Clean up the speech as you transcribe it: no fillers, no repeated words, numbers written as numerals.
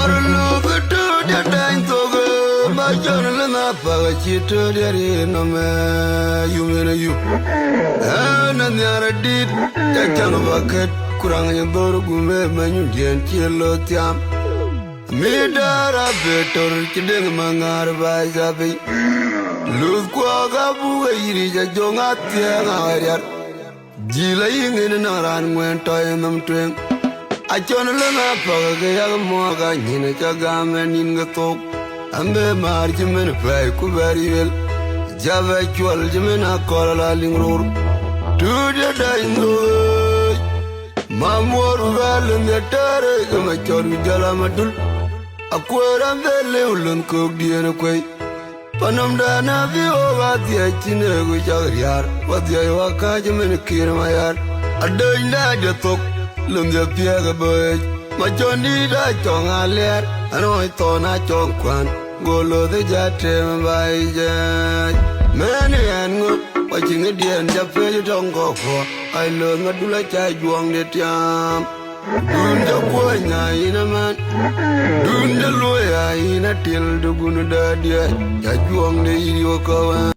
Marlo betu dia dain toge majon lena paga chitu dia no me yumene yu ana nyara dit takano baket kurang nya dor gume manyu dien chilo tiam midara betor kideng mangar bai jabi luz kwa gabu iri ja jonga tianga ariat jila yingin naran ngwen toy nam twen Achon lena paga ya moga nyine chagame ninga tok ambe mar jimen fay ku bariwel java chwal jimen akola lingrur tude daindo mamor gal ngetare gama chor jala madul akwara vele ulun kok diena kwai panam dana vi o wadia chine gu jagyar wadia waka jimen kirma yar adinda de tok Lumja piaga boy, ma Johnny da chong aler, anoi tona chong kwan, golo de jate mbai jay. Many angu, watching a deer and jape tong go for, I learn a dula chai juang de tiam. Dunda boyna in a man, Dunda loya in a till the gunu da dear, ya juang de yoka.